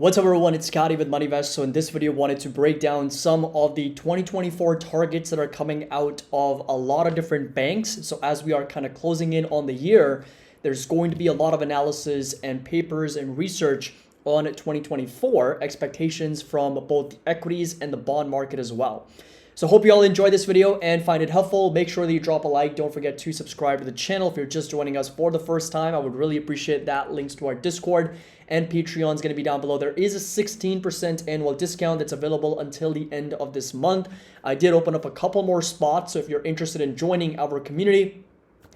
What's up everyone, it's Scotty with MoneyVest. So in this video, I wanted to break down some of the 2024 targets that are coming out of a lot of different banks. So as we are kind of closing in on the year, there's going to be a lot of analysis and papers and research on 2024 expectations from both the equities and the bond market as well. So hope you all enjoy this video and find it helpful. Make sure that you drop a like. Don't forget to subscribe to the channel if you're just joining us for the first time. I would really appreciate that. Links to our Discord and Patreon is going to be down below. There is a 16% annual discount that's available until the end of this month. I did open up a couple more spots, so if you're interested in joining our community,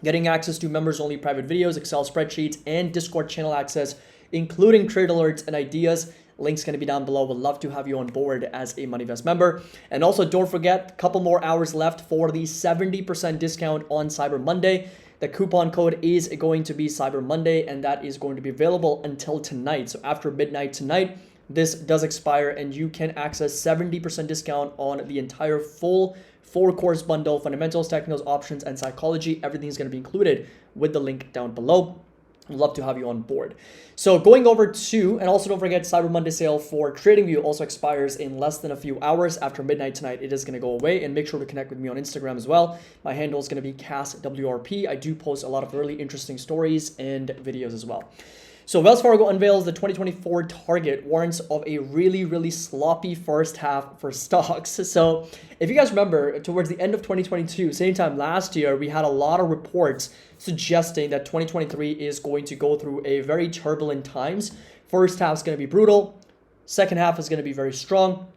getting access to members-only private videos, Excel spreadsheets, and Discord channel access, including trade alerts and ideas, link's going to be down below. Would love to have you on board as a MoneyVest member. And also don't forget, a couple more hours left for the 70% discount on Cyber Monday. The coupon code is going to be Cyber Monday, and that is going to be available until tonight. So after midnight tonight, this does expire and you can access 70% discount on the entire full 4-course bundle, fundamentals, technicals, options, and psychology. Everything is going to be included with the link down below. I'd love to have you on board. So going over to, and also don't forget, Cyber Monday sale for TradingView also expires in less than a few hours. After midnight tonight, it is going to go away. And make sure to connect with me on Instagram as well. My handle is going to be CASWRP. I do post a lot of really interesting stories and videos as well. So Wells Fargo unveils the 2024 target, warrants of a really sloppy first half for stocks. So if you guys remember, towards the end of 2022, same time last year, we had a lot of reports suggesting that 2023 is going to go through a very turbulent times. First half is going to be brutal. Second half is going to be very strong.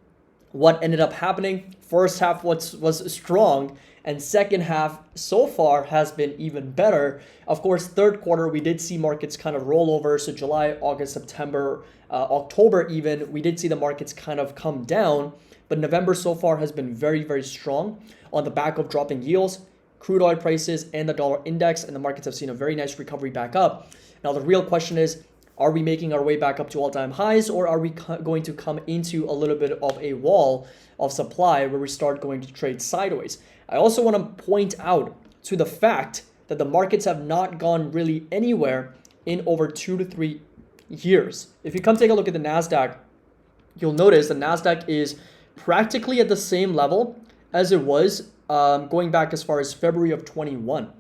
What ended up happening? First half was strong, and second half so far has been even better. Of course, third quarter, we did see markets kind of roll over. So July, August, September, October even, we did see the markets kind of come down. But November so far has been very strong on the back of dropping yields, crude oil prices, and the dollar index. And the markets have seen a very nice recovery back up. Now, the real question is, are we making our way back up to all-time highs, or are we going to come into a little bit of a wall of supply where we start going to trade sideways? I also want to point out to the fact that the markets have not gone really anywhere in over 2 to 3 years. If you come take a look at the NASDAQ, you'll notice the NASDAQ is practically at the same level as it was going back as far as February of 21.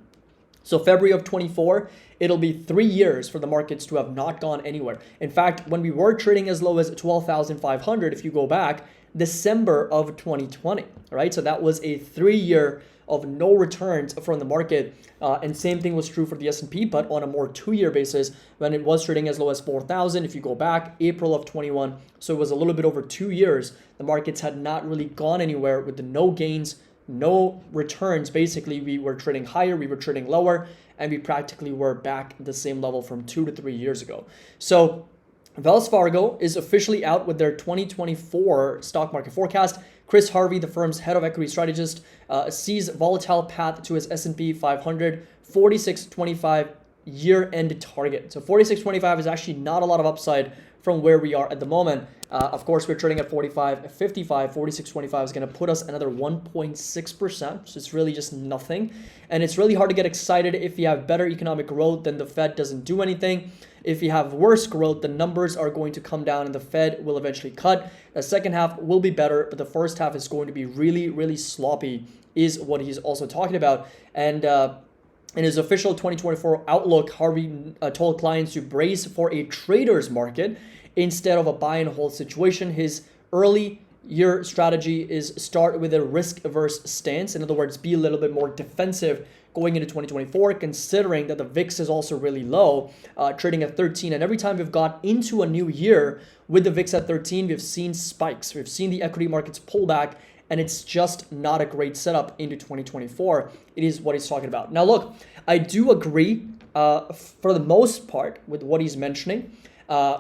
So February of 24, it'll be 3 years for the markets to have not gone anywhere. In fact, when we were trading as low as 12,500, if you go back, December of 2020, right? So that was a 3-year of no returns from the market. And same thing was true for the S&P, but on a more 2-year basis when it was trading as low as 4,000. If you go back, April of 21, so it was a little bit over 2 years, the markets had not really gone anywhere with the no gains, no returns. Basically, we were trading higher, we were trading lower, and we practically were back at the same level from 2 to 3 years ago. So Wells Fargo is officially out with their 2024 stock market forecast. Chris Harvey, the firm's head of equity strategist, sees volatile path to his S&P 500 46.25 year-end target. So 46.25 is actually not a lot of upside from where we are at the moment. Of course, we're trading at 45.55. 46.25 is going to put us another 1.6%. So it's really just nothing. And it's really hard to get excited if you have better economic growth, then the Fed doesn't do anything. If you have worse growth, the numbers are going to come down and the Fed will eventually cut. The second half will be better, but the first half is going to be really sloppy, is what he's also talking about. And in his official 2024 outlook, Harvey told clients to brace for a trader's market instead of a buy and hold situation. His early year strategy is start with a risk-averse stance. In other words, be a little bit more defensive going into 2024, considering that the VIX is also really low, trading at 13. And every time we've got into a new year with the VIX at 13, we've seen spikes. We've seen the equity markets pull back, and it's just not a great setup into 2024. It is what he's talking about. Now, look, I do agree for the most part with what he's mentioning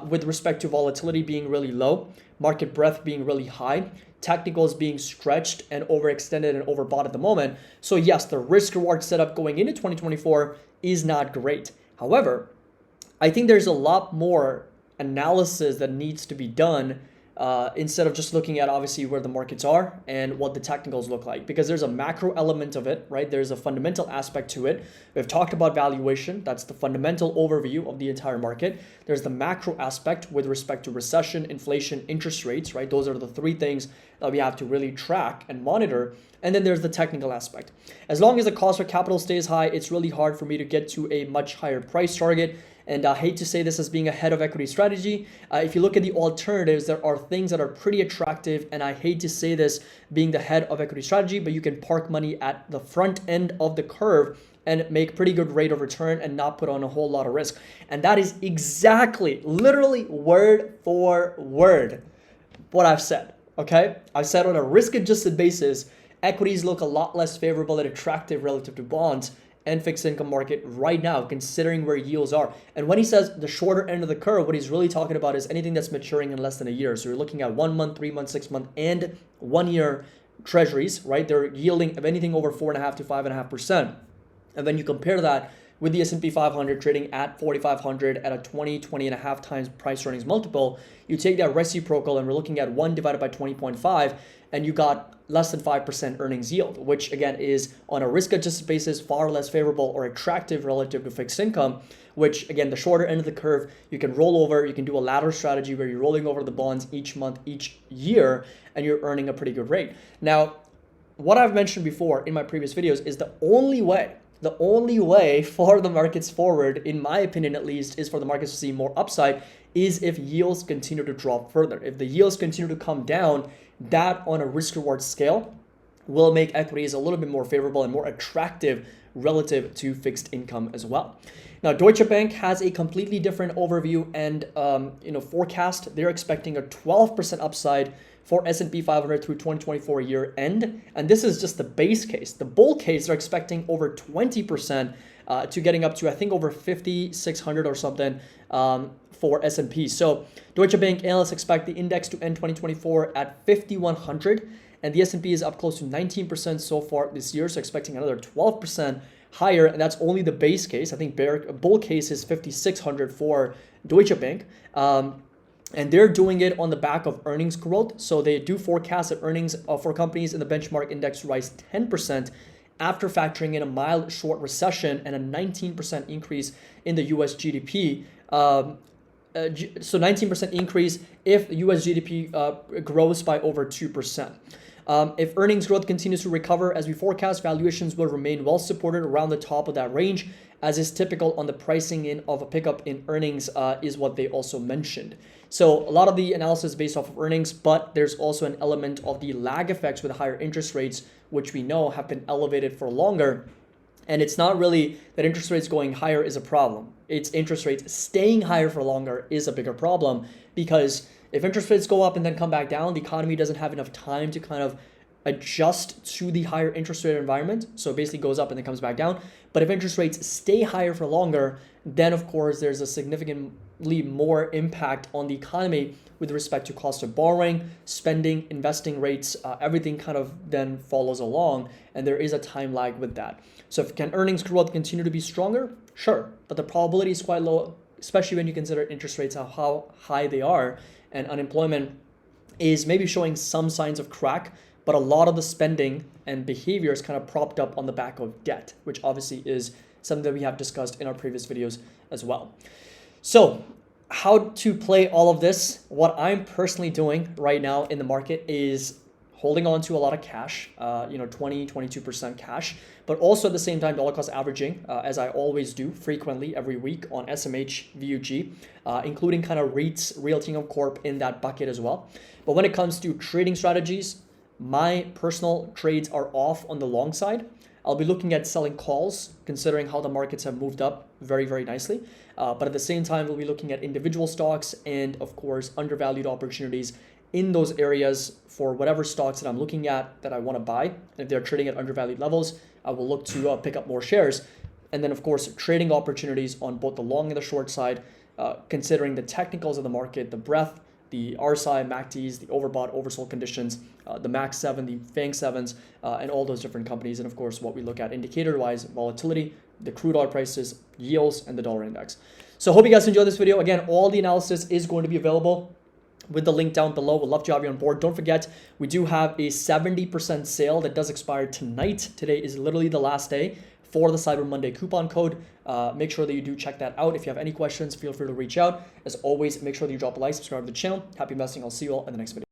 with respect to volatility being really low, market breadth being really high, technicals being stretched and overextended and overbought at the moment. So yes, the risk reward setup going into 2024 is not great. However, I think there's a lot more analysis that needs to be done instead of just looking at obviously where the markets are and what the technicals look like, because there's a macro element of it, right? There's a fundamental aspect to it. We've talked about valuation. That's the fundamental overview of the entire market. There's the macro aspect with respect to recession, inflation, interest rates, right? Those are the three things that we have to really track and monitor. And then there's the technical aspect. As long as the cost of capital stays high, it's really hard for me to get to a much higher price target. And I hate to say this as being a head of equity strategy. If you look at the alternatives, there are things that are pretty attractive. And I hate to say this being the head of equity strategy, but you can park money at the front end of the curve and make pretty good rate of return and not put on a whole lot of risk. And that is exactly, literally word for word, what I've said. Okay? I've said on a risk-adjusted basis, equities look a lot less favorable and attractive relative to bonds and fixed income market right now, considering where yields are. And when he says the shorter end of the curve, what he's really talking about is anything that's maturing in less than a year. So you're looking at 1 month, 3 month, 6 month, and 1 year treasuries, right? They're yielding of anything over 4.5 to 5.5%. And then you compare that with the S&P 500 trading at 4,500 at a 20.5 times price earnings multiple. You take that reciprocal and we're looking at 1 divided by 20.5, and you got less than 5% earnings yield, which again is on a risk-adjusted basis far less favorable or attractive relative to fixed income, which again, the shorter end of the curve, you can roll over, you can do a ladder strategy where you're rolling over the bonds each month, each year, and you're earning a pretty good rate. Now, what I've mentioned before in my previous videos is the only way for the markets forward, in my opinion at least, is for the markets to see more upside is if yields continue to drop further. If the yields continue to come down, that on a risk reward scale will make equities a little bit more favorable and more attractive relative to fixed income as well. Now, Deutsche Bank has a completely different overview and forecast. They're expecting a 12% upside for S&P 500 through 2024 year end. And this is just the base case. The bull case, they're expecting over 20% to getting up to, I think, over 5,600 or something for S&P. So Deutsche Bank analysts expect the index to end 2024 at 5,100, and the S&P is up close to 19% so far this year, so expecting another 12% higher, and that's only the base case. I think bull case is 5,600 for Deutsche Bank. And they're doing it on the back of earnings growth. So they do forecast that earnings for companies in the benchmark index rise 10% after factoring in a mild short recession and a 19% increase in the US GDP. So 19% increase if the US GDP grows by over 2%. If earnings growth continues to recover as we forecast, valuations will remain well supported around the top of that range, as is typical on the pricing in of a pickup in earnings is what they also mentioned. So a lot of the analysis is based off of earnings, but there's also an element of the lag effects with higher interest rates, which we know have been elevated for longer. And it's not really that interest rates going higher is a problem. It's interest rates staying higher for longer is a bigger problem, because if interest rates go up and then come back down, the economy doesn't have enough time to kind of adjust to the higher interest rate environment. So it basically goes up and then comes back down. But if interest rates stay higher for longer, then of course there's a significantly more impact on the economy with respect to cost of borrowing, spending, investing rates, everything kind of then follows along, and there is a time lag with that. So if can earnings growth continue to be stronger? Sure, but the probability is quite low, especially when you consider interest rates, how high they are, and unemployment is maybe showing some signs of crack, but a lot of the spending and behavior is kind of propped up on the back of debt, which obviously is something that we have discussed in our previous videos as well. So how to play all of this? What I'm personally doing right now in the market is holding on to a lot of cash, 22% cash, but also at the same time dollar cost averaging, as I always do frequently every week on SMH, VUG, including kind of REITs, Realty Income Corp in that bucket as well. But when it comes to trading strategies, my personal trades are off on the long side. I'll be looking at selling calls, considering how the markets have moved up very, very nicely. But at the same time, we'll be looking at individual stocks and, of course, undervalued opportunities in those areas for whatever stocks that I'm looking at that I want to buy. And if they're trading at undervalued levels, I will look to pick up more shares. And then, of course, trading opportunities on both the long and the short side, considering the technicals of the market, the breadth, the RSI, MACDs, the overbought, oversold conditions, the MAX 7, the FANG 7s, and all those different companies. And of course, what we look at indicator-wise, volatility, the crude oil prices, yields, and the dollar index. So hope you guys enjoyed this video. Again, all the analysis is going to be available with the link down below. We'd love to have you on board. Don't forget, we do have a 70% sale that does expire tonight. Today is literally the last day for the Cyber Monday coupon code. Make sure that you do check that out. If you have any questions, feel free to reach out. As always, make sure that you drop a like, subscribe to the channel. Happy investing. I'll see you all in the next video.